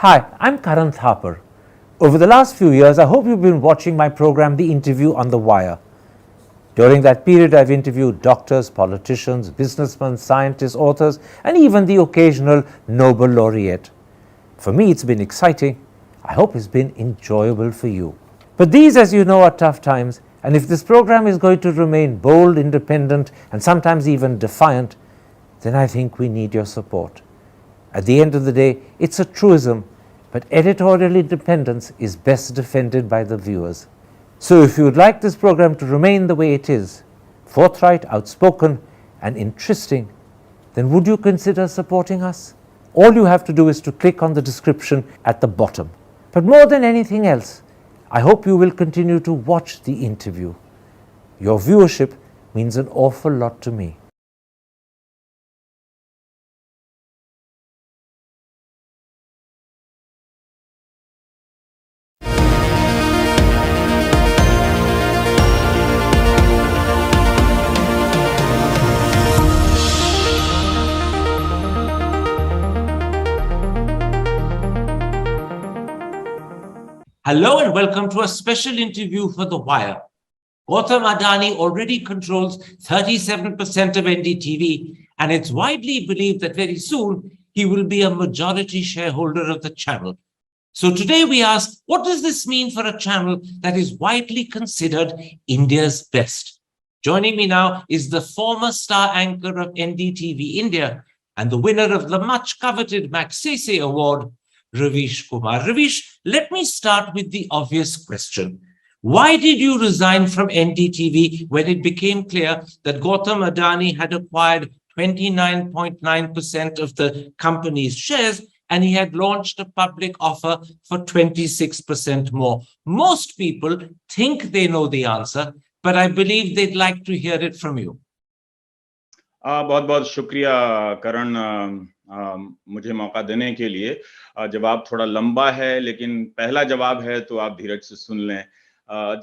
Hi, I'm Karan Thapar. Over the last few years, I hope you've been watching my program, The Interview on the Wire. During that period, I've interviewed doctors, politicians, businessmen, scientists, authors, and even the occasional Nobel laureate. For me, it's been exciting. I hope it's been enjoyable for you. But these, as you know, are tough times, and if this program is going to remain bold, independent, and sometimes even defiant, then I think we need your support. At the end of the day, it's a truism, but editorial independence is best defended by the viewers. So if you would like this program to remain the way it is, forthright, outspoken, and interesting, then would you consider supporting us? All you have to do is to click on the description at the bottom. But more than anything else, I hope you will continue to watch the interview. Your viewership means an awful lot to me. Hello and welcome to a special interview for The Wire. Gautam Adani already controls 37% of NDTV, and it's widely believed that very soon he will be a majority shareholder of the channel. So today we ask, what does this mean for a channel that is widely considered India's best? Joining me now is the former star anchor of NDTV India and the winner of the much coveted Magsaysay Award, Ravish Kumar. Ravish, let me start with the obvious question. Why did you resign from NDTV when it became clear that Gautam Adani had acquired 29.9% of the company's shares and he had launched a public offer for 26% more? Most people think they know the answer, but I believe they'd like to hear it from you. बहुत बहुत शुक्रिया करण, मुझे मौका देने के लिए। जवाब थोड़ा लंबा है, लेकिन पहला जवाब है तो आप धीरज से सुन लें।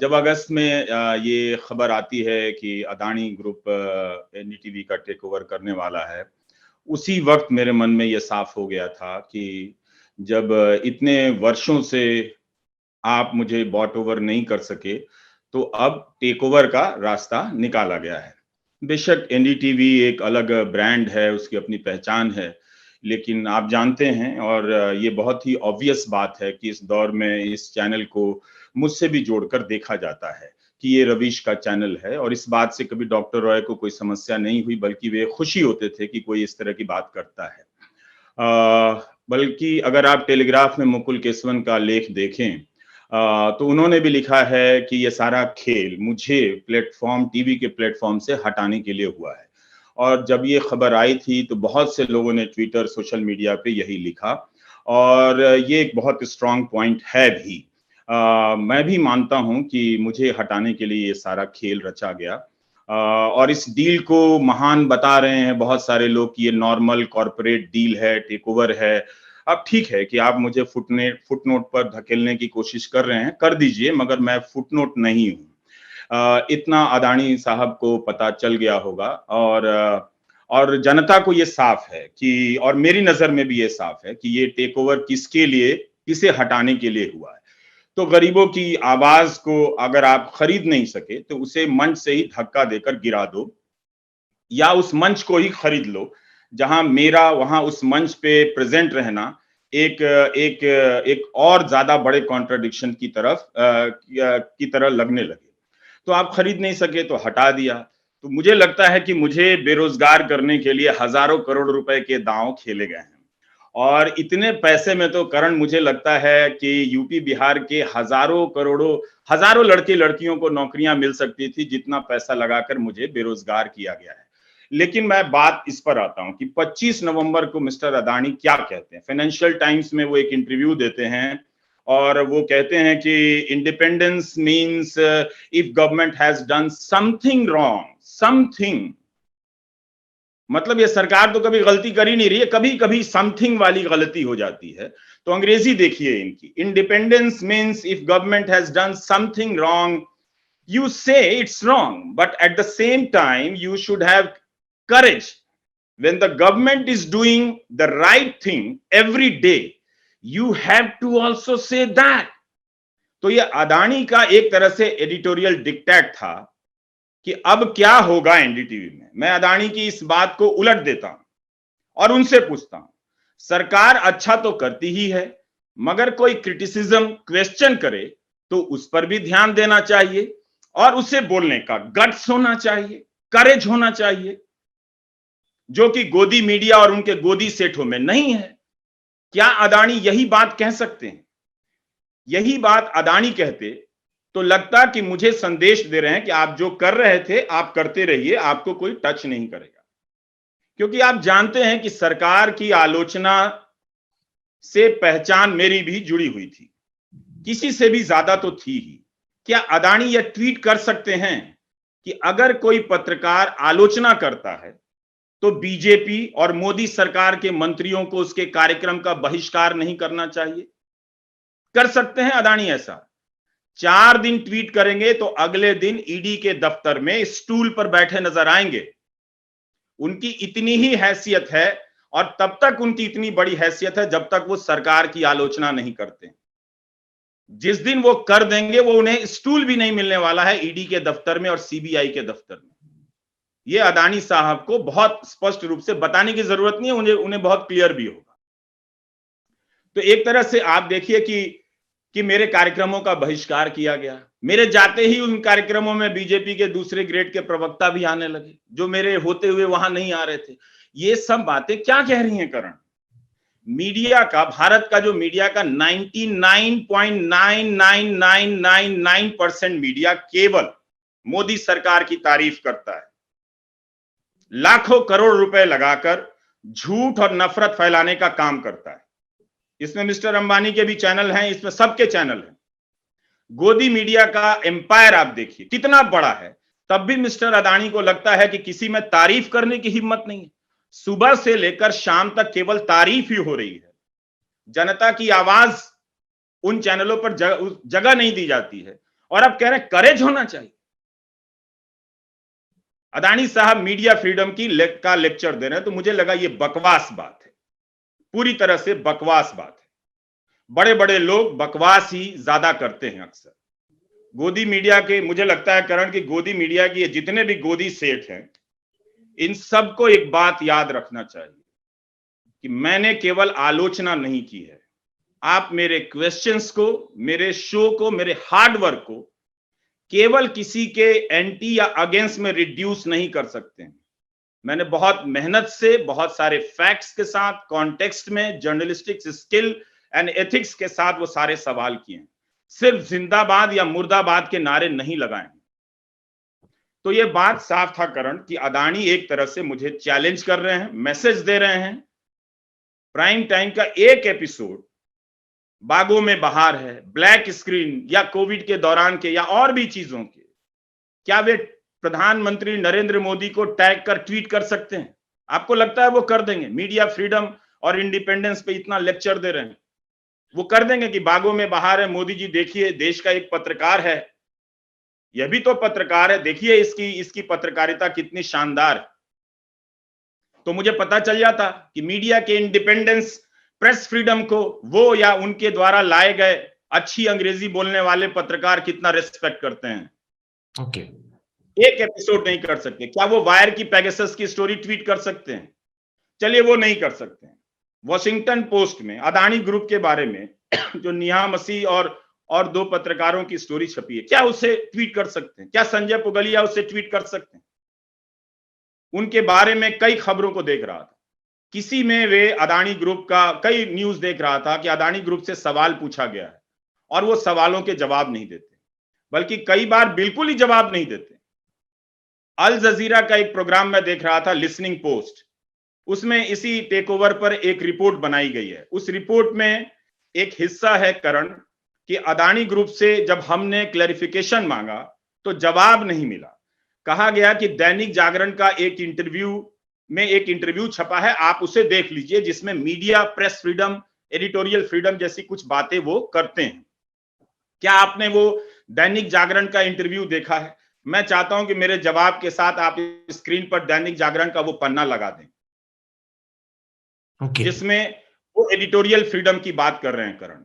जब अगस्त में ये खबर आती है कि अदानी ग्रुप एनडीटीवी का टेक ओवर करने वाला है, उसी वक्त मेरे मन में ये साफ हो गया था कि जब इतने वर्षों से आप मुझे बॉट ओवर नहीं कर सके, तो अब टेक ओवर का रास्ता निकाला गया है। बेशक एनडीटीवी एक अलग ब्रांड है, उसकी अपनी पहचान है, लेकिन आप जानते हैं और ये बहुत ही ऑब्वियस बात है कि इस दौर में इस चैनल को मुझसे भी जोड़कर देखा जाता है कि ये रवीश का चैनल है, और इस बात से कभी डॉक्टर रॉय को कोई समस्या नहीं हुई, बल्कि वे खुशी होते थे कि कोई इस तरह की बात करता है। बल्कि अगर आप टेलीग्राफ में मुकुल केसवन का लेख देखें, तो उन्होंने भी लिखा है कि ये सारा खेल मुझे प्लेटफॉर्म, टीवी के प्लेटफॉर्म से हटाने के लिए हुआ है। और जब ये खबर आई थी तो बहुत से लोगों ने ट्विटर, सोशल मीडिया पे यही लिखा, और ये एक बहुत स्ट्रांग पॉइंट है भी। मैं भी मानता हूं कि मुझे हटाने के लिए ये सारा खेल रचा गया, और इस डील को महान बता रहे हैं बहुत सारे लोग कि ये नॉर्मल कॉर्पोरेट डील है, टेक ओवर है। अब ठीक है कि आप मुझे फुटनोट पर धकेलने की कोशिश कर रहे हैं, कर दीजिए, मगर मैं फुटनोट नहीं हूं। इतना अदानी साहब को पता चल गया होगा, और जनता को ये साफ है कि, और मेरी नजर में भी ये साफ है कि ये टेक ओवर किसके लिए, किसे हटाने के लिए हुआ है। तो गरीबों की आवाज को अगर आप खरीद नहीं सके तो उसे मंच से ही धक्का देकर गिरा दो, या उस मंच को ही खरीद लो जहां मेरा वहां उस मंच पे प्रेजेंट रहना एक एक एक और ज्यादा बड़े कॉन्ट्रडिक्शन की तरह लगने लगे। तो आप खरीद नहीं सके तो हटा दिया। तो मुझे लगता है कि मुझे बेरोजगार करने के लिए हजारों करोड़ रुपए के दांव खेले गए हैं, और इतने पैसे में तो करण मुझे लगता है कि यूपी बिहार के हजारों लड़के लड़कियों को नौकरियां मिल सकती थी, जितना पैसा लगाकर मुझे बेरोजगार किया गया है। लेकिन मैं बात इस पर आता हूं कि 25 नवंबर को मिस्टर अदानी क्या कहते हैं। फाइनेंशियल टाइम्स में वो एक इंटरव्यू देते हैं, और वो कहते हैं कि independence means if government has done something wrong, something, मतलब ये सरकार तो कभी गलती कर ही नहीं रही है, कभी कभी समथिंग वाली गलती हो जाती है। तो अंग्रेजी देखिए इनकी, independence means if government has done something wrong, you say it's wrong, but at the same time you should have courage when the government is doing the right thing every day. You have to also say that. तो ये अदानी का एक तरह से editorial dictate था कि अब क्या होगा एनडीटीवी में। मैं अदानी की इस बात को उलट देता हूं और उनसे पूछता हूं, सरकार अच्छा तो करती ही है, मगर कोई क्रिटिसिज्म क्वेश्चन करे तो उस पर भी ध्यान देना चाहिए और उसे बोलने का गट्स होना चाहिए, करेज होना चाहिए, जो कि गोदी मीडिया और उनके गोदी सेठों में नहीं है। क्या अदानी यही बात कह सकते हैं? यही बात अदानी कहते तो लगता कि मुझे संदेश दे रहे हैं कि आप जो कर रहे थे आप करते रहिए, आपको कोई टच नहीं करेगा। क्योंकि आप जानते हैं कि सरकार की आलोचना से पहचान मेरी भी जुड़ी हुई थी, किसी से भी ज्यादा तो थी ही। क्या अदानी यह ट्वीट कर सकते हैं कि अगर कोई पत्रकार आलोचना करता है तो बीजेपी और मोदी सरकार के मंत्रियों को उसके कार्यक्रम का बहिष्कार नहीं करना चाहिए? कर सकते हैं अदानी ऐसा? 4 दिन ट्वीट करेंगे तो अगले दिन ईडी के दफ्तर में स्टूल पर बैठे नजर आएंगे। उनकी इतनी ही हैसियत है और तब तक उनकी इतनी बड़ी हैसियत है जब तक वो सरकार की आलोचना नहीं करते। जिस दिन वो कर देंगे वो उन्हें स्टूल भी नहीं मिलने वाला है ईडी के दफ्तर में और सीबीआई के दफ्तर में। ये अदानी साहब को बहुत स्पष्ट रूप से बताने की जरूरत नहीं है, उन्हें बहुत क्लियर भी होगा। तो एक तरह से आप देखिए कि मेरे कार्यक्रमों का बहिष्कार किया गया। मेरे जाते ही उन कार्यक्रमों में बीजेपी के दूसरे ग्रेड के प्रवक्ता भी आने लगे, जो मेरे होते हुए वहां नहीं आ रहे थे। ये सब बातें क्या कह रही हैं करण? मीडिया का, भारत का जो मीडिया का 99.99999% मीडिया केवल मोदी सरकार की तारीफ करता है, लाखों करोड़ रुपए लगाकर झूठ और नफरत फैलाने का काम करता है। इसमें मिस्टर अंबानी के भी चैनल हैं, इसमें सबके चैनल हैं। गोदी मीडिया का एम्पायर आप देखिए कितना बड़ा है, तब भी मिस्टर अदानी को लगता है कि किसी में तारीफ करने की हिम्मत नहीं है। सुबह से लेकर शाम तक केवल तारीफ ही हो रही है। जनता की आवाज उन चैनलों पर जगह नहीं दी जाती है और अब कह रहे हैं करेज होना चाहिए। अदानी साहब मीडिया फ्रीडम का लेक्चर दे रहे हैं, तो मुझे लगा ये बकवास बात है, पूरी तरह से बकवास बात है। बड़े बड़े लोग बकवास ही ज्यादा करते हैं अक्सर। गोदी मीडिया के, मुझे लगता है करण की गोदी मीडिया की जितने भी गोदी सेठ हैं, इन सबको एक बात याद रखना चाहिए कि मैंने केवल आलोचना नहीं की है। आप मेरे क्वेश्चंस को, मेरे शो को, मेरे हार्ड वर्क को केवल किसी के एंटी या अगेंस्ट में रिड्यूस नहीं कर सकते हैं। मैंने बहुत मेहनत से, बहुत सारे फैक्ट्स के साथ, कॉन्टेक्स्ट में, जर्नलिस्टिक स्किल एंड एथिक्स के साथ वो सारे सवाल किए हैं। सिर्फ जिंदाबाद या मुर्दाबाद के नारे नहीं लगाए। तो ये बात साफ था करण कि अदानी एक तरह से मुझे चैलेंज कर रहे हैं, मैसेज दे रहे हैं। प्राइम टाइम का एक एपिसोड बागों में बहार है, ब्लैक स्क्रीन या कोविड के दौरान के या और भी चीजों के, क्या वे प्रधानमंत्री नरेंद्र मोदी को टैग कर ट्वीट कर सकते हैं? आपको लगता है वो कर देंगे? मीडिया फ्रीडम और इंडिपेंडेंस पे इतना लेक्चर दे रहे हैं, वो कर देंगे कि बागों में बहार है, मोदी जी देखिए देश का एक पत्रकार है, यह भी तो पत्रकार है, देखिए इसकी पत्रकारिता कितनी शानदार है। तो मुझे पता चल जाता कि मीडिया के इंडिपेंडेंस, प्रेस फ्रीडम को वो या उनके द्वारा लाए गए अच्छी अंग्रेजी बोलने वाले पत्रकार कितना रिस्पेक्ट करते हैं। ओके। एक एपिसोड नहीं कर सकते। क्या वो वायर की पेगासस की स्टोरी ट्वीट कर सकते हैं? चलिए वो नहीं कर सकते हैं। वॉशिंगटन पोस्ट में अदानी ग्रुप के बारे में जो नेहा मसीह और 2 पत्रकारों की स्टोरी छपी है, क्या उसे ट्वीट कर सकते हैं? क्या संजय पुगलिया उसे ट्वीट कर सकते हैं? उनके बारे में कई खबरों को देख रहा था, किसी में वे अदानी ग्रुप का कई न्यूज देख रहा था कि अदानी ग्रुप से सवाल पूछा गया है और वो सवालों के जवाब नहीं देते, बल्कि कई बार बिल्कुल ही जवाब नहीं देते। अल जजीरा का एक प्रोग्राम में देख रहा था, लिसनिंग पोस्ट, उसमें इसी टेक ओवर पर एक रिपोर्ट बनाई गई है। उस रिपोर्ट में एक हिस्सा है करण कि अदानी ग्रुप से जब हमने क्लैरिफिकेशन मांगा तो जवाब नहीं मिला। कहा गया कि दैनिक जागरण का एक इंटरव्यू छपा है, आप उसे देख लीजिए, जिसमें media, press freedom, editorial freedom जैसी कुछ बातें वो करते हैं। क्या आपने वो दैनिक जागरण का इंटरव्यू देखा है? मैं चाहता हूं कि मेरे जवाब के साथ आप स्क्रीन पर दैनिक जागरण का वो पन्ना लगा दें, ओके। जिसमें वो एडिटोरियल फ्रीडम की बात कर रहे हैं करण।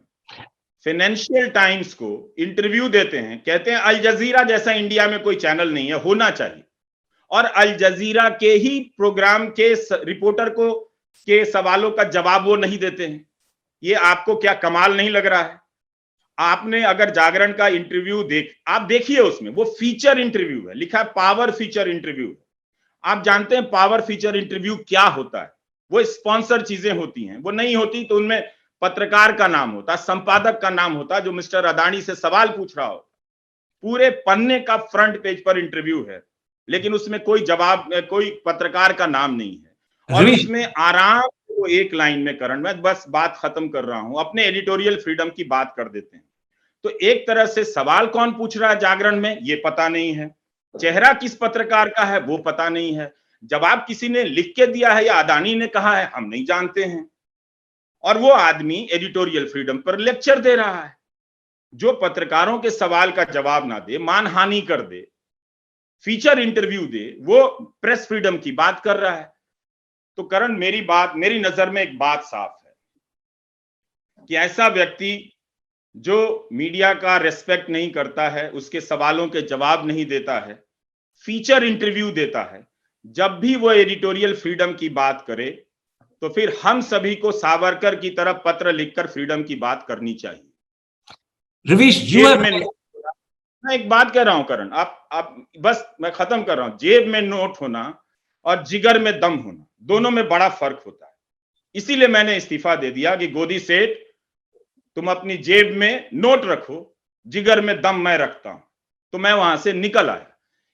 फाइनेंशियल टाइम्स को इंटरव्यू देते हैं, कहते हैं अल जजीरा जैसा इंडिया में कोई चैनल नहीं है, होना चाहिए, और अल जजीरा के ही प्रोग्राम के रिपोर्टर को के सवालों का जवाब वो नहीं देते हैं। ये आपको क्या कमाल नहीं लग रहा है? आपने अगर जागरण का इंटरव्यू आप देखिए, उसमें वो फीचर इंटरव्यू है, लिखा है पावर फीचर इंटरव्यू। आप जानते हैं पावर फीचर इंटरव्यू क्या होता है? वो स्पॉन्सर चीजें होती हैं, वो नहीं होती तो उनमें पत्रकार का नाम होता, संपादक का नाम होता, जो मिस्टर अदानी से सवाल पूछ रहा हो। पूरे पन्ने का फ्रंट पेज पर इंटरव्यू है, लेकिन उसमें कोई जवाब, कोई पत्रकार का नाम नहीं है। और उसमें आराम को एक लाइन में करण, मैं बस बात खत्म कर रहा हूं, अपने एडिटोरियल फ्रीडम की बात कर देते हैं। तो एक तरह से सवाल कौन पूछ रहा है जागरण में, ये पता नहीं है। चेहरा किस पत्रकार का है वो पता नहीं है। जवाब किसी ने लिख के दिया है या अदानी ने कहा है, हम नहीं जानते हैं। और वो आदमी एडिटोरियल फ्रीडम पर लेक्चर दे रहा है। जो पत्रकारों के सवाल का जवाब ना दे, मानहानि कर दे, फीचर इंटरव्यू दे, वो प्रेस फ्रीडम की बात कर रहा है। तो करण, मेरी नजर में एक बात साफ है कि ऐसा व्यक्ति जो मीडिया का रेस्पेक्ट नहीं करता है, उसके सवालों के जवाब नहीं देता है, फीचर इंटरव्यू देता है, जब भी वो एडिटोरियल फ्रीडम की बात करे तो फिर हम सभी को सावरकर की तरफ पत्र लिखकर फ्रीडम की बात करनी चाहिए। रवीश, मैं एक बात कह रहा हूं करण, आप बस मैं खत्म कर रहा हूं। जेब में नोट होना और जिगर में दम होना, दोनों में बड़ा फर्क होता है। इसीलिए मैंने इस्तीफा दे दिया कि गोदी सेठ, तुम अपनी जेब में नोट रखो, जिगर में दम मैं रखता हूं। तो मैं वहां से निकल आया।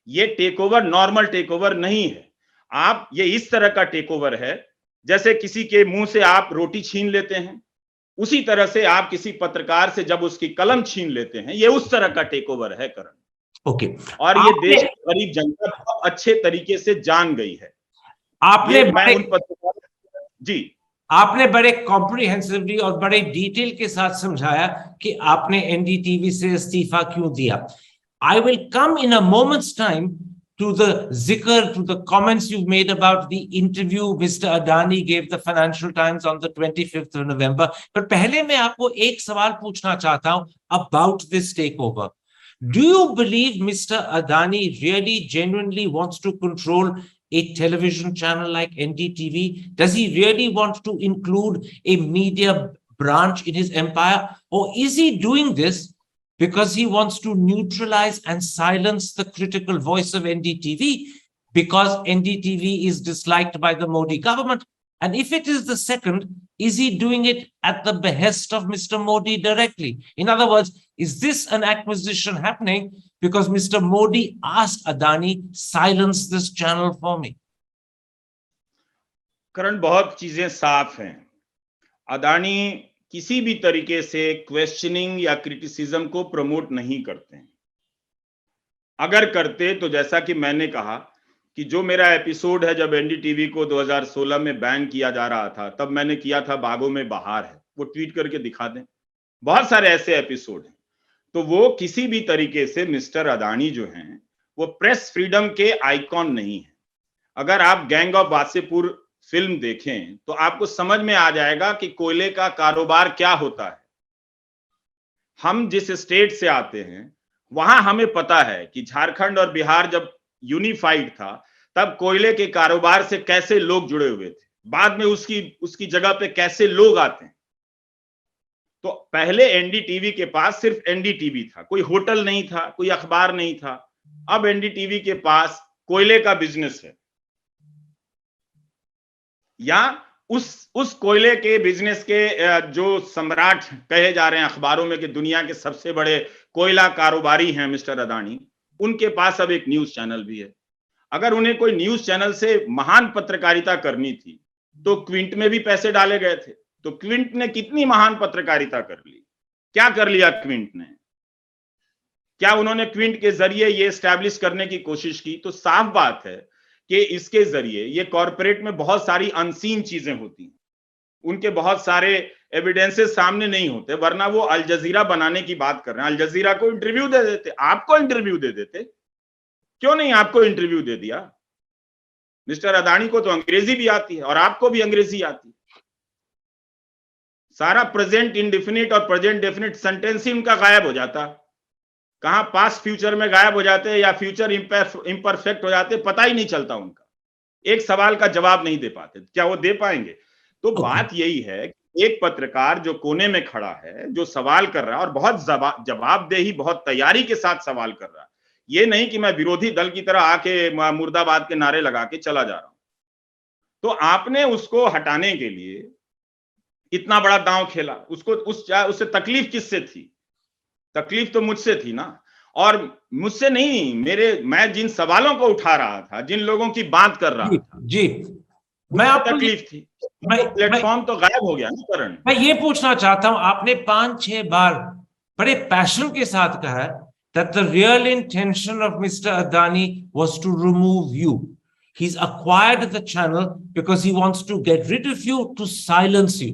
ये take over normal take over नहीं है। आप, ये इस तरह का टेक ओवर है जैसे किसी के मुंह से आप रोटी छीन लेते हैं, उसी तरह से आप किसी पत्रकार से जब उसकी कलम छीन लेते हैं, ये उस तरह का टेक ओवर है करण। ओके। और ये देश की गरीब जनता बहुत अच्छे तरीके से जान गई है। आपने बड़े कॉम्प्रिहेंसिवली और बड़े डिटेल के साथ समझाया कि आपने एनडीटीवी से इस्तीफा क्यों दिया। I will come in a moment's time to the zikr, to the comments you've made about the interview Mr. Adani gave the Financial Times on the 25th of November. पर पहले मैं आपको एक सवाल पूछना चाहता हूं about this takeover. Do you believe Mr. Adani really genuinely wants to control a television channel like NDTV? Does he really want to include a media branch in his empire? Or is he doing this because he wants to neutralize and silence the critical voice of NDTV because NDTV is disliked by the Modi government? And if it is the second, is he doing it at the behest of Mr. Modi directly? In other words, is this an acquisition happening because Mr. Modi asked Adani, silence this channel for me? करण, बहुत चीजें साफ हैं। अदानी किसी भी तरीके से questioning या criticism को प्रमोट नहीं करते हैं। अगर करते तो जैसा कि मैंने कहा कि जो मेरा एपिसोड है जब एनडीटीवी को 2016 में बैन किया जा रहा था, तब मैंने किया था बागों में बहार है, वो ट्वीट करके दिखा दें। बहुत सारे ऐसे एपिसोड हैं। तो वो किसी भी तरीके से मिस्टर अदानी जो हैं, वो प्रेस फ्रीडम के आइकॉन नहीं है। अगर आप गैंग ऑफ वासेपुर फिल्म देखें तो आपको समझ में आ जाएगा कि कोयले का कारोबार क्या होता है। हम जिस स्टेट से आते हैं वहां हमें पता है कि झारखंड और बिहार जब यूनिफाइड था, तब कोयले के कारोबार से कैसे लोग जुड़े हुए थे, बाद में उसकी जगह पे कैसे लोग आते हैं। तो पहले एनडीटीवी के पास सिर्फ एनडीटीवी था, कोई होटल नहीं था, कोई अखबार नहीं था। अब एनडीटीवी के पास कोयले का बिजनेस है, या उस कोयले के बिजनेस के जो सम्राट कहे जा रहे हैं अखबारों में कि दुनिया के सबसे बड़े कोयला कारोबारी हैं मिस्टर अदानी, उनके पास अब एक न्यूज चैनल भी है। अगर उन्हें कोई न्यूज चैनल से महान पत्रकारिता करनी थी तो क्विंट में भी पैसे डाले गए थे। तो क्विंट ने कितनी महान पत्रकारिता कर ली? क्या कर लिया क्विंट ने? क्या उन्होंने क्विंट के जरिए ये एस्टैब्लिश करने की कोशिश की? तो साफ बात है कि इसके जरिए ये कॉर्पोरेट में बहुत सारी अनसीन चीजें होती हैं, उनके बहुत सारे एविडेंसेस सामने नहीं होते, वरना वो अल जजीरा बनाने की बात कर रहे हैं। अल जजीरा को इंटरव्यू दे देते, आपको इंटरव्यू दे देते, क्यों नहीं आपको इंटरव्यू दे दिया? मिस्टर अदानी को तो अंग्रेजी भी आती है और आपको भी अंग्रेजी आती है। सारा प्रेजेंट इंडेफिनिट और प्रेजेंट डेफिनिट सेंटेंस ही उनका गायब हो जाता। कहां पास्ट फ्यूचर में गायब हो जाते या फ्यूचर इम्परफेक्ट हो जाते, पता ही नहीं चलता उनका। एक सवाल का जवाब नहीं दे पाते, क्या वो दे पाएंगे? तो बात यही है कि एक पत्रकार जो कोने में खड़ा है, जो सवाल कर रहा है और बहुत जवाबदेही, बहुत तैयारी के साथ सवाल कर रहा है, ये नहीं कि मैं विरोधी दल की तरह आके मुर्दाबाद के नारे लगा के चला जा रहा हूं। तो आपने उसको हटाने के लिए इतना बड़ा दांव खेला, उससे तकलीफ किससे थी? तकलीफ तो मुझसे थी ना। और मुझसे नहीं, मैं जिन सवालों को उठा रहा था, जिन लोगों की बात कर रहा था, जी मैं आपको तकलीफ थी। प्लेटफॉर्म तो गायब हो गया ना करण। मैं ये पूछना चाहता हूं, आपने 5-6 बार बड़े पैशन के साथ कहा that the real intention of Mr. Adani was to remove you. He's acquired the channel because he wants to get rid of you, to silence you.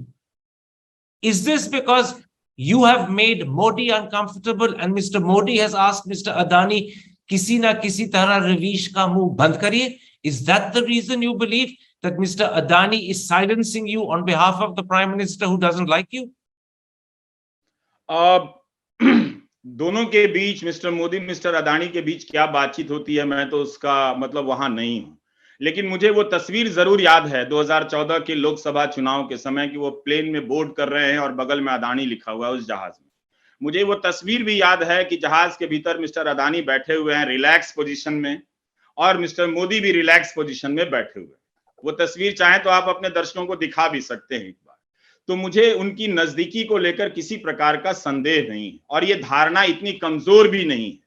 Is this because you have made Modi uncomfortable and Mr. Modi has asked Mr. Adani किसी ना किसी तरह रवीश का मुंह बंद करिए? Is that the reason you believe that Mr. Adani is silencing you on behalf of the Prime Minister who doesn't like you? दोनों के बीच, मिस्टर मोदी, मिस्टर अदानी के बीच क्या बातचीत होती है, मैं तो उसका मतलब वहां नहीं हूं। लेकिन मुझे वो तस्वीर जरूर याद है 2014 के लोकसभा चुनाव के समय कि वो प्लेन में बोर्ड कर रहे हैं और बगल में अदानी लिखा हुआ है उस जहाज में। मुझे वो तस्वीर भी याद है कि जहाज के भीतर मिस्टर अदानी बैठे हुए हैं रिलैक्स पोजीशन में और मिस्टर मोदी भी रिलैक्स पोजीशन में बैठे हुए हैं। वो तस्वीर चाहे तो आप अपने दर्शकों को दिखा भी सकते हैं एक बार। तो मुझे उनकी नजदीकी को लेकर किसी प्रकार का संदेह नहीं, और ये धारणा इतनी कमजोर भी नहीं है।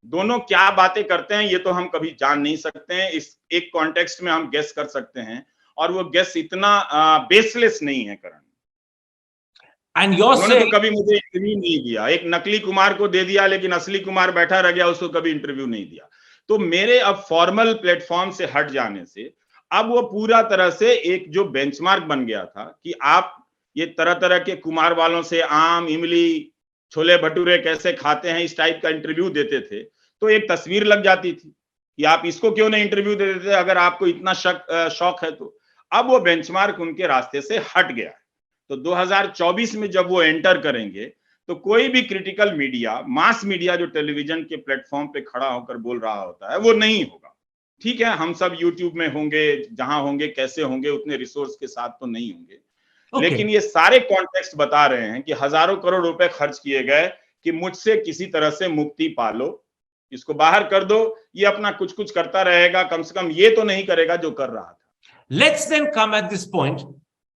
दोनों क्या बातें करते हैं ये तो हम कभी जान नहीं सकते हैं। इस एक कॉन्टेक्स्ट में हम गेस कर सकते हैं, और वो गेस इतना बेसलेस नहीं है करण। उन्होंने तो कभी मुझे इंटरव्यू नहीं दिया, एक नकली कुमार को दे दिया लेकिन असली कुमार बैठा रह गया, उसको कभी इंटरव्यू नहीं दिया। तो मेरे अब फॉर्मल प्लेटफॉर्म से हट जाने से अब वो पूरा तरह से एक जो बेंचमार्क बन गया था कि आप ये तरह तरह के कुमार वालों से आम, इमली, छोले भटूरे कैसे खाते हैं, इस टाइप का इंटरव्यू देते थे, तो एक तस्वीर लग जाती थी कि आप इसको क्यों नहीं इंटरव्यू दे देते अगर आपको इतना शौक है तो। अब वो बेंचमार्क उनके रास्ते से हट गया है। तो 2024 में जब वो एंटर करेंगे तो कोई भी क्रिटिकल मीडिया, मास मीडिया जो टेलीविजन के प्लेटफॉर्म पे खड़ा होकर बोल रहा होता है, वो नहीं होगा। ठीक है, हम सब यूट्यूब में होंगे, जहां होंगे, कैसे होंगे, उतने रिसोर्स के साथ तो नहीं होंगे। लेकिन ये सारे कॉन्टेक्स्ट बता रहे हैं कि हजारों करोड़ रुपए खर्च किए गए कि मुझसे किसी तरह से मुक्ति पालो, इसको बाहर कर दो, ये अपना कुछ कुछ करता रहेगा, कम से कम ये तो नहीं करेगा जो कर रहा था। Let's then come at this point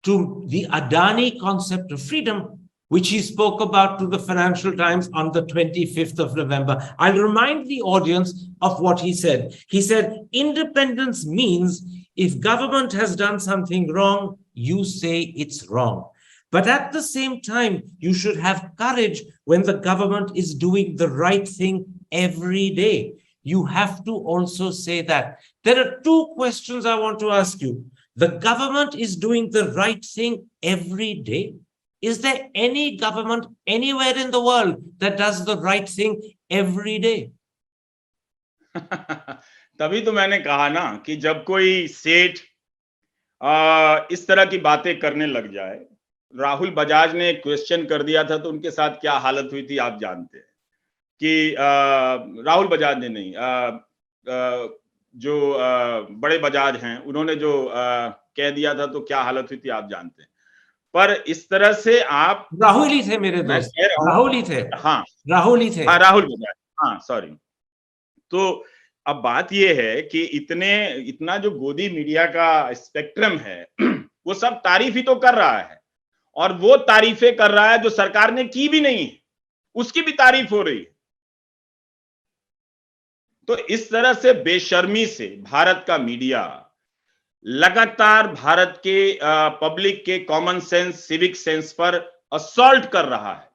to the Adani concept of freedom, which he spoke about to the Financial Times on the 25th of November. I'll remind the audience of what he said. He said, independence means if government has done something wrong, you say it's wrong. But at the same time, you should have courage when the government is doing the right thing every day. You have to also say that. There are two questions I want to ask you. The government is doing the right thing every day. Is there any government anywhere in the world that does the right thing every day? तभी तो मैंने कहा ना कि जब कोई सेठ इस तरह की बातें करने लग जाए, राहुल बजाज ने क्वेश्चन कर दिया था तो उनके साथ क्या हालत हुई थी आप जानते हैं कि राहुल बजाज ने नहीं, जो बड़े बजाज हैं उन्होंने जो कह दिया था तो क्या हालत हुई थी आप जानते हैं। पर इस तरह से आप, राहुल ही थे मेरे दोस्त, राहुल ही थे। हाँ राहुल ही थे, हाँ राहुल बजाज, हाँ सॉरी। तो अब बात ये है कि इतना जो गोदी मीडिया का स्पेक्ट्रम है वो सब तारीफ ही तो कर रहा है, और वो तारीफें कर रहा है जो सरकार ने की भी नहीं है, उसकी भी तारीफ हो रही है। तो इस तरह से बेशर्मी से भारत का मीडिया लगातार भारत के पब्लिक के कॉमन सेंस, सिविक सेंस पर असॉल्ट कर रहा है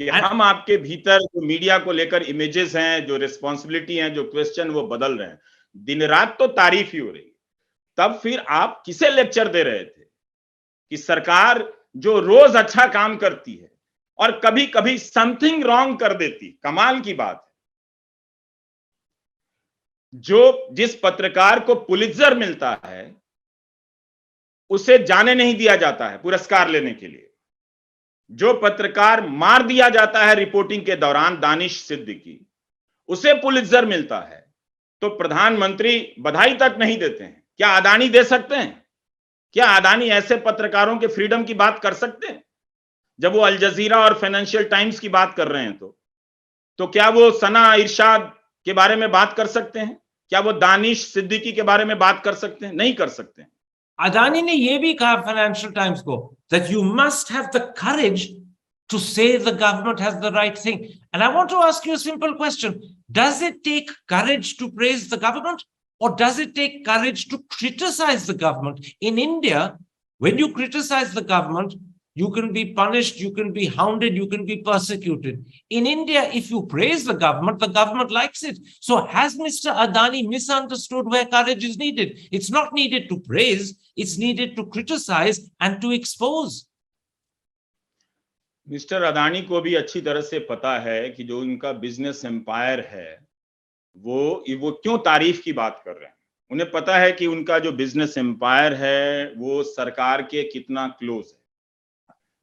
कि हम आपके भीतर जो मीडिया को लेकर इमेजेस हैं, जो रिस्पॉन्सिबिलिटी हैं, जो क्वेश्चन, वो बदल रहे हैं। दिन रात तो तारीफ ही हो रही है, तब फिर आप किसे लेक्चर दे रहे थे कि सरकार जो रोज अच्छा काम करती है और कभी कभी समथिंग रॉन्ग कर देती। कमाल की बात है, जिस पत्रकार को पुलित्जर मिलता है उसे जाने नहीं दिया जाता है पुरस्कार लेने के लिए। जो पत्रकार मार दिया जाता है रिपोर्टिंग के दौरान, दानिश सिद्दीकी, उसे पुलित्जर मिलता है, तो प्रधानमंत्री बधाई तक नहीं देते हैं। क्या अदानी दे सकते हैं? क्या अदानी ऐसे पत्रकारों के फ्रीडम की बात कर सकते हैं? जब वो अल जजीरा और फाइनेंशियल टाइम्स की बात कर रहे हैं तो क्या वो सना इरशाद के बारे में बात कर सकते हैं? क्या वो दानिश सिद्दीकी के बारे में बात कर सकते हैं? नहीं कर सकते हैं। अदानी ने यह भी कहा फाइनेंशियल टाइम्स को that you must have the courage to say the government has the right thing. And I want to ask you a simple question. Does it take courage to praise the government, or does it take courage to criticize the government? In India, when you criticize the government, you can be punished, you can be hounded, you can be persecuted. In India, if you praise the government likes it. So has Mr. Adani misunderstood where courage is needed? It's not needed to praise, it's needed to criticize and to expose. Mister Adani को भी अच्छी तरह से पता है कि जो उनका बिजनेस एम्पायर है वो क्यों तारीफ की बात कर रहे हैं। उन्हें पता है कि उनका जो बिजनेस एम्पायर है वो सरकार के कितना क्लोज है।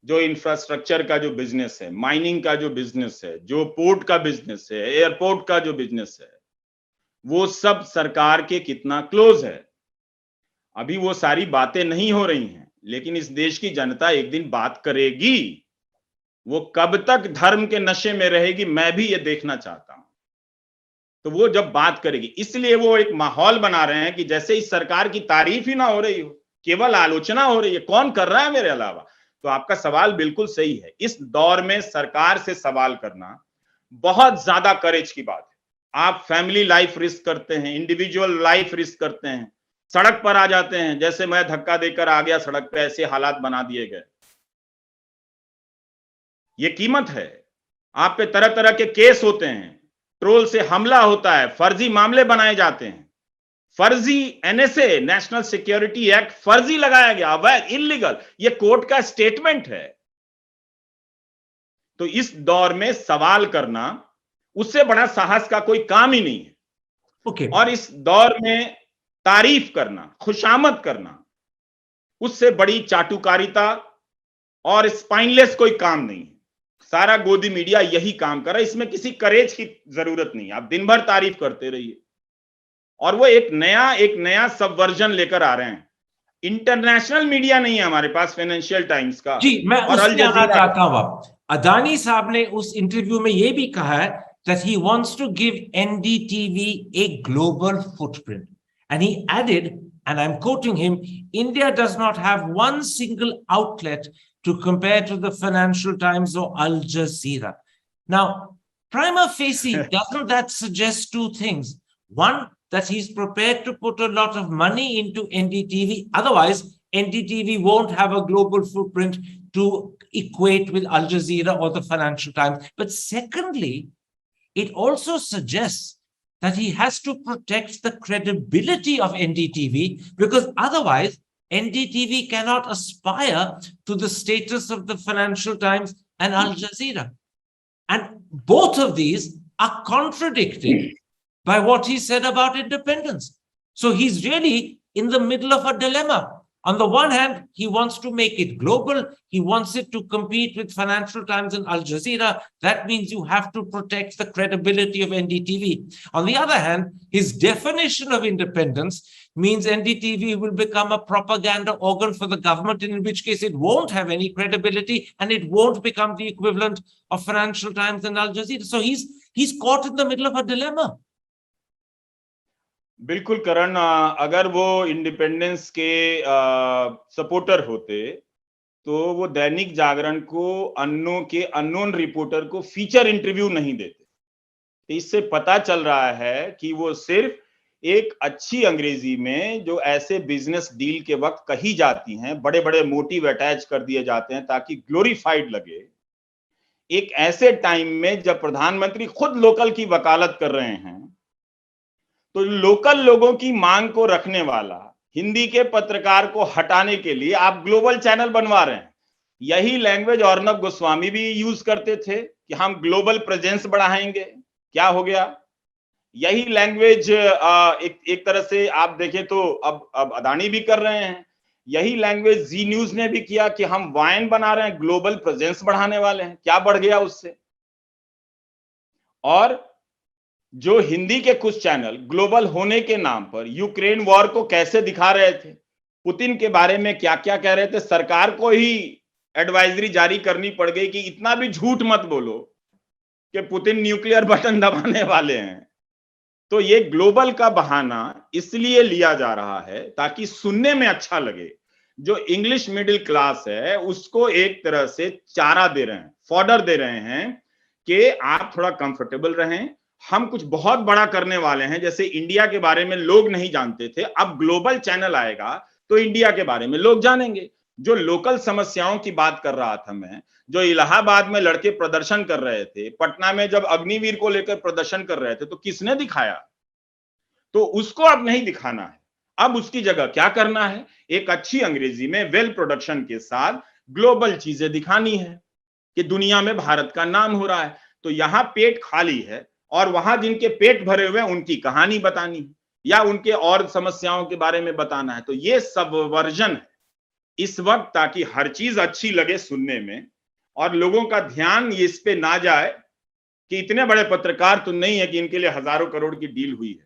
जो इंफ्रास्ट्रक्चर का जो बिजनेस है, माइनिंग का जो बिजनेस है, जो पोर्ट का बिजनेस है, एयरपोर्ट का जो बिजनेस है, वो सब सरकार के कितना क्लोज है। अभी वो सारी बातें नहीं हो रही हैं, लेकिन इस देश की जनता एक दिन बात करेगी। वो कब तक धर्म के नशे में रहेगी, मैं भी ये देखना चाहता हूं। तो वो जब बात करेगी, इसलिए वो एक माहौल बना रहे हैं कि जैसे इस सरकार की तारीफ ही ना हो रही हो, केवल आलोचना हो रही है। कौन कर रहा है मेरे अलावा? तो आपका सवाल बिल्कुल सही है। इस दौर में सरकार से सवाल करना बहुत ज्यादा करेज की बात है। आप फैमिली लाइफ रिस्क करते हैं, इंडिविजुअल लाइफ रिस्क करते हैं, सड़क पर आ जाते हैं। जैसे मैं धक्का देकर आ गया सड़क पे, ऐसे हालात बना दिए गए। ये कीमत है। आप पे तरह तरह के केस होते हैं, ट्रोल से हमला होता है, फर्जी मामले बनाए जाते हैं, फर्जी एनएसए नेशनल सिक्योरिटी एक्ट फर्जी लगाया गया, अवैध, इल्लीगल। ये कोर्ट का स्टेटमेंट है। तो इस दौर में सवाल करना, उससे बड़ा साहस का कोई काम ही नहीं है। Okay. और इस दौर में तारीफ करना, खुशामद करना, उससे बड़ी चाटुकारिता और स्पाइनलेस कोई काम नहीं है। सारा गोदी मीडिया यही काम कर रहा है। इसमें किसी करेज की जरूरत नहीं। आप दिन भर तारीफ करते रहिए। और वो एक नया सबवर्जन लेकर आ रहे हैं। इंटरनेशनल मीडिया नहीं है हमारे पास, फाइनेंशियल टाइम्स का जी, मैं और अल उसमें आना जजीरा चाहता हूं। अदानी साहब ने उस इंटरव्यू में यह भी कहा है that he wants to give NDTV a global footprint, and he added, and I'm quoting him, India does not have one single outlet to compare to the Financial Times or Al Jazeera. Now, prima facie, doesn't that suggest two things? One, that he's prepared to put a lot of money into NDTV. Otherwise, NDTV won't have a global footprint to equate with Al Jazeera or the Financial Times. But secondly, it also suggests that he has to protect the credibility of NDTV, because otherwise NDTV cannot aspire to the status of the Financial Times and Al Jazeera. And both of these are contradicted by what he said about independence. So he's really in the middle of a dilemma. On the one hand, he wants to make it global. He wants it to compete with Financial Times and Al Jazeera. That means you have to protect the credibility of NDTV. On the other hand, his definition of independence means NDTV will become a propaganda organ for the government, in which case it won't have any credibility and it won't become the equivalent of Financial Times and Al Jazeera. So he's caught in the middle of a dilemma. बिल्कुल करण, अगर वो independence के supporter होते तो वो दैनिक जागरण को unknown reporter को feature interview नहीं देते। इससे पता चल रहा है कि वो सिर्फ एक अच्छी अंग्रेजी में जो ऐसे बिजनेस डील के वक्त कही जाती हैं, बड़े बड़े मोटिव अटैच कर दिए जाते हैं ताकि ग्लोरीफाइड लगे। एक ऐसे टाइम में जब प्रधानमंत्री खुद लोकल की वकालत कर रहे हैं, तो लोकल लोगों की मांग को रखने वाला हिंदी के पत्रकार को हटाने के लिए आप ग्लोबल चैनल बनवा रहे हैं। यही लैंग्वेज अर्नब गोस्वामी भी यूज करते थे कि हम ग्लोबल प्रेजेंस बढ़ाएंगे। क्या हो गया? यही लैंग्वेज एक तरह से आप देखें तो अब अदानी भी कर रहे हैं यही लैंग्वेज जी न्यूज ने भी किया कि हम वाइन बना रहे हैं, ग्लोबल प्रेजेंस बढ़ाने वाले हैं। क्या बढ़ गया उससे? और जो हिंदी के कुछ चैनल ग्लोबल होने के नाम पर यूक्रेन वॉर को कैसे दिखा रहे थे, पुतिन के बारे में क्या क्या कह रहे थे, सरकार को ही एडवाइजरी जारी करनी पड़ गई कि इतना भी झूठ मत बोलो कि पुतिन न्यूक्लियर बटन दबाने वाले हैं। तो ये ग्लोबल का बहाना इसलिए लिया जा रहा है ताकि सुनने में अच्छा लगे। जो इंग्लिश मिडिल क्लास है उसको एक तरह से चारा दे रहे हैं, फॉडर दे रहे हैं कि आप थोड़ा कंफर्टेबल रहें, हम कुछ बहुत बड़ा करने वाले हैं। जैसे इंडिया के बारे में लोग नहीं जानते थे, अब ग्लोबल चैनल आएगा तो इंडिया के बारे में लोग जानेंगे। जो लोकल समस्याओं की बात कर रहा था मैं, जो इलाहाबाद में लड़के प्रदर्शन कर रहे थे, पटना में जब अग्निवीर को लेकर प्रदर्शन कर रहे थे, तो किसने दिखाया? तो उसको अब नहीं दिखाना है। अब उसकी जगह क्या करना है? एक अच्छी अंग्रेजी में वेल प्रोडक्शन के साथ ग्लोबल चीजें दिखानी है कि दुनिया में भारत का नाम हो रहा है। तो यहां पेट खाली है और वहां जिनके पेट भरे हुए हैं उनकी कहानी बतानी है या उनके और समस्याओं के बारे में बताना है। तो ये सबवर्जन है इस वक्त, ताकि हर चीज अच्छी लगे सुनने में और लोगों का ध्यान इस पे ना जाए कि इतने बड़े पत्रकार तो नहीं है कि इनके लिए हजारों करोड़ की डील हुई है।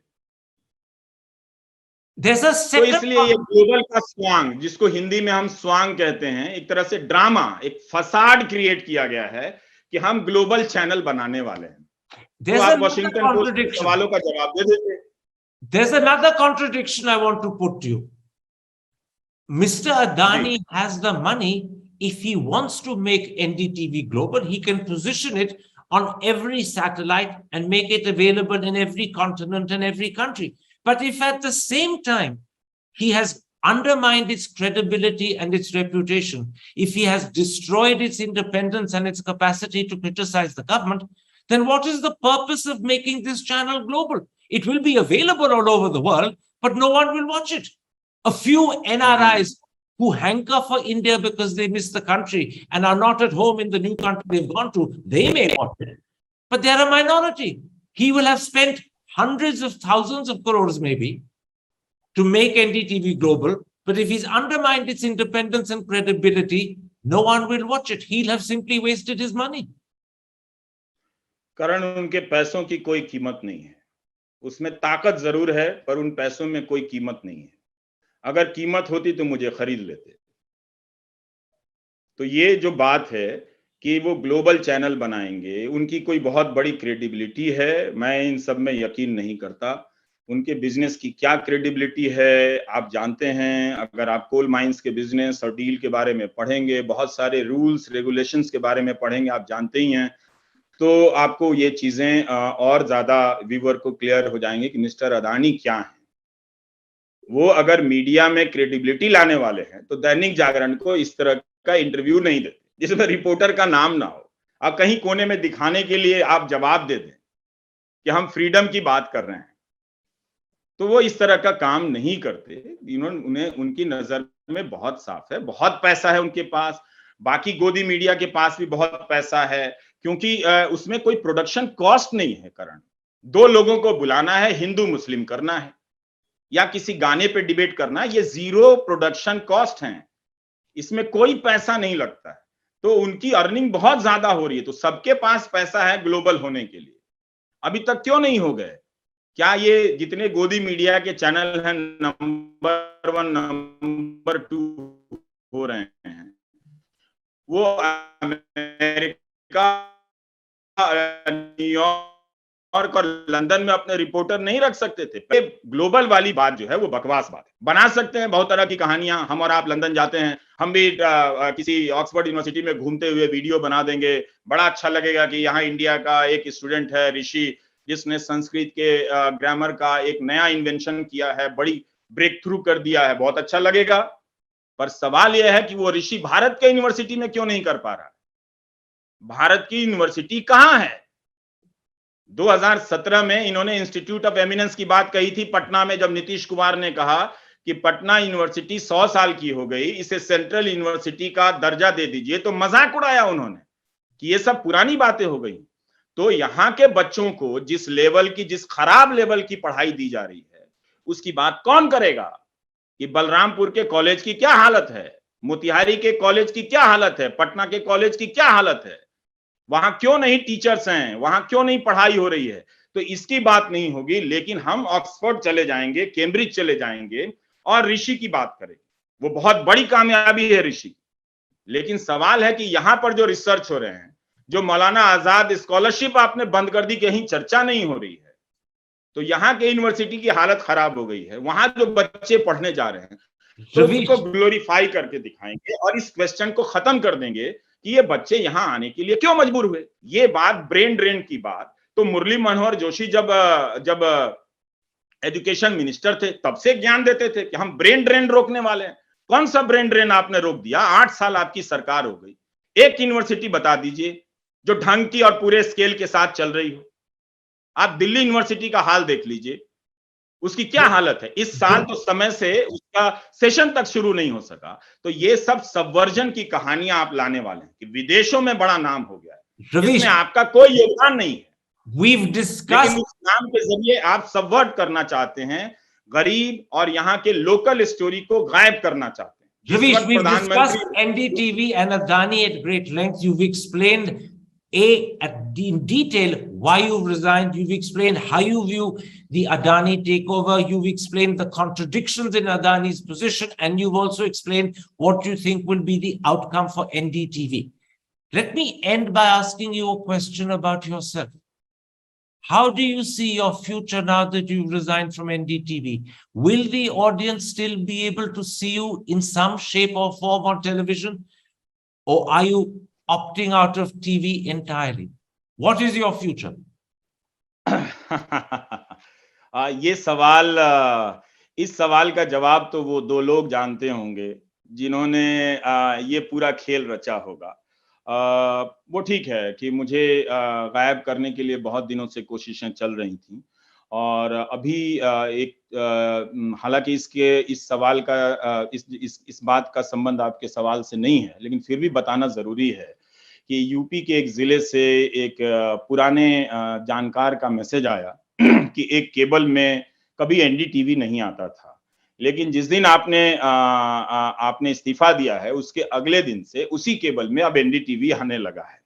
तो इसलिए ये ग्लोबल का स्वांग, जिसको हिंदी में हम स्वांग कहते हैं, एक तरह से ड्रामा, एक फसाड क्रिएट किया गया है कि हम ग्लोबल चैनल बनाने वाले हैं। तो आप वाशिंगटन पोस्ट के सवालों का जवाब दे देते। There's another contradiction I want to put to you. Mr. Adani has the money. If he wants to make NDTV global, he can position it on every satellite and make it available in every continent and every country. But if at the same time he has undermined its credibility and its reputation, if he has destroyed its independence and its capacity to criticize the government, then what is the purpose of making this channel global? It will be available all over the world, but no one will watch it. A few NRIs who hanker for India because they miss the country and are not at home in the new country they've gone to, they may watch it, but they're a minority. He will have spent hundreds of thousands of crores maybe to make NDTV global, but if he's undermined its independence and credibility, no one will watch it. He'll have simply wasted his money. कारण उनके पैसों की कोई कीमत नहीं है, उसमें ताकत जरूर है पर उन पैसों में कोई कीमत नहीं है। अगर कीमत होती तो मुझे खरीद लेते। तो ये जो बात है कि वो ग्लोबल चैनल बनाएंगे, उनकी कोई बहुत बड़ी क्रेडिबिलिटी है, मैं इन सब में यकीन नहीं करता। उनके बिजनेस की क्या क्रेडिबिलिटी है आप जानते हैं। अगर आप कोल माइंस के बिजनेस और डील के बारे में पढ़ेंगे, बहुत सारे रूल्स रेगुलेशंस के बारे में पढ़ेंगे, आप जानते ही हैं, तो आपको ये चीजें और ज्यादा व्यूअर को क्लियर हो जाएंगे कि मिस्टर अदानी क्या है। वो अगर मीडिया में क्रेडिबिलिटी लाने वाले हैं तो दैनिक जागरण को इस तरह का इंटरव्यू नहीं देते जिसमें रिपोर्टर का नाम ना हो। आप कहीं कोने में दिखाने के लिए आप जवाब दे दें कि हम फ्रीडम की बात कर रहे हैं, तो वो इस तरह का काम नहीं करते। उन्हें उनकी नजर में बहुत साफ है, बहुत पैसा है उनके पास। बाकी गोदी मीडिया के पास भी बहुत पैसा है क्योंकि उसमें कोई प्रोडक्शन कॉस्ट नहीं है। करण, दो लोगों को बुलाना है, हिंदू मुस्लिम करना है या किसी गाने पे डिबेट करना है, ये जीरो प्रोडक्शन कॉस्ट है, इसमें कोई पैसा नहीं लगता है। तो उनकी अर्निंग बहुत ज्यादा हो रही है। तो सबके पास पैसा है ग्लोबल होने के लिए, अभी तक क्यों नहीं हो गए? क्या ये जितने गोदी मीडिया के चैनल हैं नंबर 1 नंबर 2 हो रहे हैं, वो अमेरिका, न्यूयॉर्क और लंदन में अपने रिपोर्टर नहीं रख सकते थे? ग्लोबल वाली बात जो है वो बकवास बात है। बना सकते हैं बहुत तरह की कहानियां, हम और आप लंदन जाते हैं, हम भी किसी ऑक्सफोर्ड यूनिवर्सिटी में घूमते हुए वीडियो बना देंगे, बड़ा अच्छा लगेगा कि यहाँ इंडिया का एक स्टूडेंट है ऋषि, जिसने संस्कृत के ग्रामर का एक नया इन्वेंशन किया है, बड़ी ब्रेक थ्रू कर दिया है, बहुत अच्छा लगेगा। पर सवाल यह है कि वो ऋषि भारत के यूनिवर्सिटी में क्यों नहीं कर पा रहा? भारत की यूनिवर्सिटी कहां है? 2017 में इन्होंने इंस्टीट्यूट ऑफ एमिनेंस की बात कही थी पटना में, जब नीतीश कुमार ने कहा कि पटना यूनिवर्सिटी 100 साल की हो गई, इसे सेंट्रल यूनिवर्सिटी का दर्जा दे दीजिए, तो मजाक उड़ाया उन्होंने कि ये सब पुरानी बातें हो गई। तो यहाँ के बच्चों को जिस लेवल की, जिस खराब लेवल की पढ़ाई दी जा रही है, उसकी बात कौन करेगा? कि बलरामपुर के कॉलेज की क्या हालत है, मोतिहारी के कॉलेज की क्या हालत है, पटना के कॉलेज की क्या हालत है, वहां क्यों नहीं टीचर्स हैं, वहां क्यों नहीं पढ़ाई हो रही है। तो इसकी बात नहीं होगी, लेकिन हम ऑक्सफोर्ड चले जाएंगे, कैम्ब्रिज चले जाएंगे और ऋषि की बात करेंगे। वो बहुत बड़ी कामयाबी है ऋषि। लेकिन सवाल है कि यहां पर जो रिसर्च हो रहे हैं, जो मौलाना आजाद स्कॉलरशिप आपने बंद कर दी, कहीं चर्चा नहीं हो रही है। तो यहाँ के यूनिवर्सिटी की हालत खराब हो गई है, वहां जो बच्चे पढ़ने जा रहे हैं, तो उसको ग्लोरीफाई करके दिखाएंगे और इस क्वेश्चन को खत्म कर देंगे कि ये बच्चे यहां आने के लिए क्यों मजबूर हुए। ये बात ब्रेन ड्रेन की बात तो मुरली मनोहर जोशी जब एजुकेशन मिनिस्टर थे तब से ज्ञान देते थे कि हम ब्रेन ड्रेन रोकने वाले हैं। कौन सा ब्रेन ड्रेन आपने रोक दिया? 8 साल आपकी सरकार हो गई, एक यूनिवर्सिटी बता दीजिए जो ढंग की और पूरे स्केल के साथ चल रही हो। आप दिल्ली यूनिवर्सिटी का हाल देख लीजिए, उसकी क्या हालत है। इस साल तो समय से उसका सेशन तक शुरू नहीं हो सका। तो ये सब सबवर्जन की कहानियां आप लाने वाले हैं कि विदेशों में बड़ा नाम हो गया है, इसमें आपका कोई योगदान नहीं है। We've discussed, लेकिन उस नाम के जरिए आप सबवर्ट करना चाहते हैं, गरीब और यहाँ के लोकल स्टोरी को गायब करना चाहते हैं। Ravish, we've discussed NDTV and Adani at great length. You've explained in detail why you've resigned. You've explained how you view the Adani takeover. You've explained the contradictions in Adani's position, and you've also explained what you think will be the outcome for NDTV. Let me end by asking you a question about yourself. How do you see your future now that you've resigned from NDTV? Will the audience still be able to see you in some shape or form on television? Or are you opting out of TV entirely? What is your future? इस सवाल का जवाब तो वो दो लोग जानते होंगे जिन्होंने ये पूरा खेल रचा होगा। वो ठीक है कि मुझे गायब करने के लिए बहुत दिनों से कोशिशें चल रही थी और अभी हालांकि इस सवाल का इस बात का संबंध आपके सवाल से नहीं है, लेकिन फिर भी बताना जरूरी है कि यूपी के एक जिले से एक पुराने जानकार का मैसेज आया कि एक केबल में कभी एनडीटीवी नहीं आता था, लेकिन जिस दिन आपने इस्तीफा दिया है उसके अगले दिन से उसी केबल में अब एनडीटीवी आने लगा है।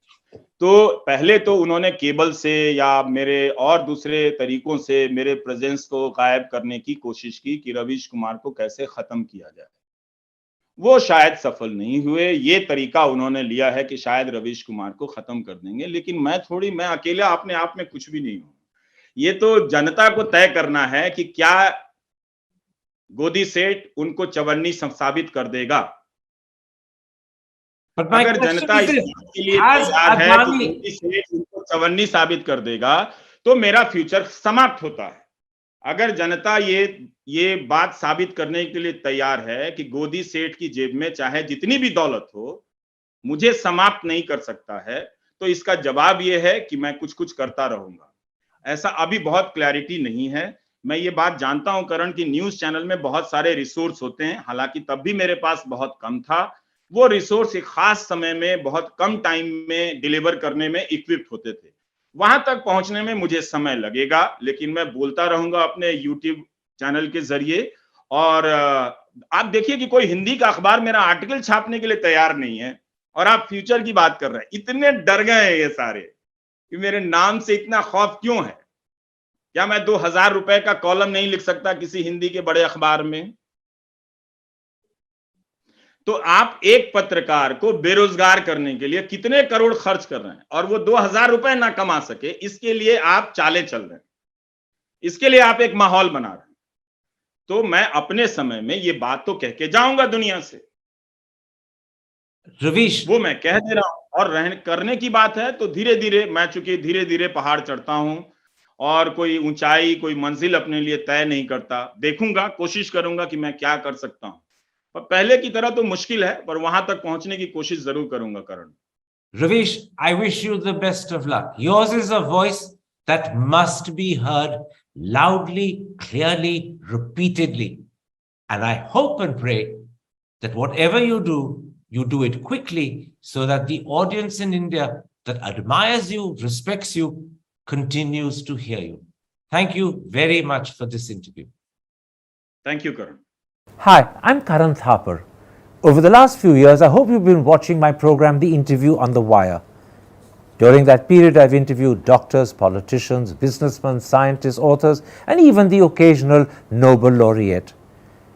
तो पहले तो उन्होंने केबल से या मेरे और दूसरे तरीकों से मेरे प्रेजेंस को गायब करने की कोशिश की कि रवीश कुमार को कैसे खत्म किया जाए। वो शायद सफल नहीं हुए। ये तरीका उन्होंने लिया है कि शायद रवीश कुमार को खत्म कर देंगे, लेकिन मैं अकेला अपने आप में कुछ भी नहीं हूं। ये तो जनता को तय करना है कि क्या गोदी सेठ उनको चवन्नी साबित कर देगा। अगर जनता इस बात के लिए तैयार है कि गोदी सेठ उनको चवन्नी साबित कर देगा तो मेरा फ्यूचर समाप्त होता है। अगर जनता ये बात साबित करने के लिए तैयार है कि गोदी सेठ की जेब में चाहे जितनी भी दौलत हो मुझे समाप्त नहीं कर सकता है, तो इसका जवाब ये है कि मैं कुछ करता रहूंगा। ऐसा अभी बहुत क्लैरिटी नहीं है। मैं ये बात जानता हूं करण की न्यूज चैनल में बहुत सारे रिसोर्स होते हैं, हालांकि तब भी मेरे पास बहुत कम था। वो रिसोर्स एक खास समय में बहुत कम टाइम में डिलीवर करने में इक्विप्ड होते थे। वहां तक पहुंचने में मुझे समय लगेगा, लेकिन मैं बोलता रहूंगा अपने यूट्यूब चैनल के जरिए। और आप देखिए कि कोई हिंदी का अखबार मेरा आर्टिकल छापने के लिए तैयार नहीं है और आप फ्यूचर की बात कर रहे हैं। इतने डर गए हैं ये सारे कि मेरे नाम से इतना खौफ क्यों है। क्या मैं 2000 रुपए का कॉलम नहीं लिख सकता किसी हिंदी के बड़े अखबार में? तो आप एक पत्रकार को बेरोजगार करने के लिए कितने करोड़ खर्च कर रहे हैं और वो 2000 रुपए ना कमा सके, इसके लिए आप चाले चल रहे हैं, इसके लिए आप एक माहौल बना रहे हैं। तो मैं अपने समय में ये बात तो कह के जाऊंगा दुनिया से, रवीश, वो मैं कह दे रहा हूं। और करने की बात है तो धीरे धीरे, मैं चूंकि धीरे धीरे पहाड़ चढ़ता हूं और कोई ऊंचाई कोई मंजिल अपने लिए तय नहीं करता, देखूंगा, कोशिश करूंगा कि मैं क्या कर सकता हूं। पर पहले की तरह तो मुश्किल है, पर वहां तक पहुंचने की कोशिश जरूर करूंगा करण। Ravish, I wish you the best of luck. Yours is a voice that must be heard loudly, clearly, repeatedly. And I hope and pray that whatever you do it quickly so that the audience in India that admires you, respects you, continues to hear you. Thank you very much for this interview. Thank you, Karan. Hi, I'm Karan Thapar. Over the last few years, I hope you've been watching my program, The Interview on the Wire. During that period, I've interviewed doctors, politicians, businessmen, scientists, authors, and even the occasional Nobel laureate.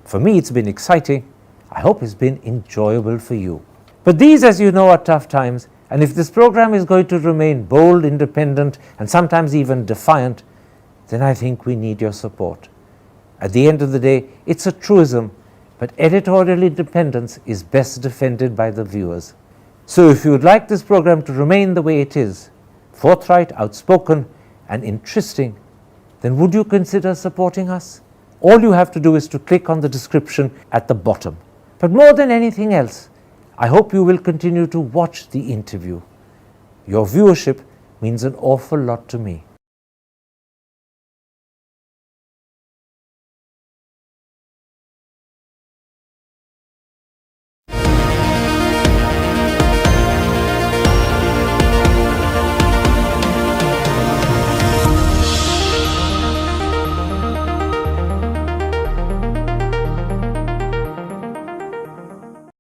For me, it's been exciting. I hope it's been enjoyable for you. But these, as you know, are tough times, and if this program is going to remain bold, independent, and sometimes even defiant, then I think we need your support. At the end of the day, it's a truism, but editorial independence is best defended by the viewers. So if you would like this program to remain the way it is, forthright, outspoken, and interesting, then would you consider supporting us? All you have to do is to click on the description at the bottom. But more than anything else, I hope you will continue to watch The Interview. Your viewership means an awful lot to me.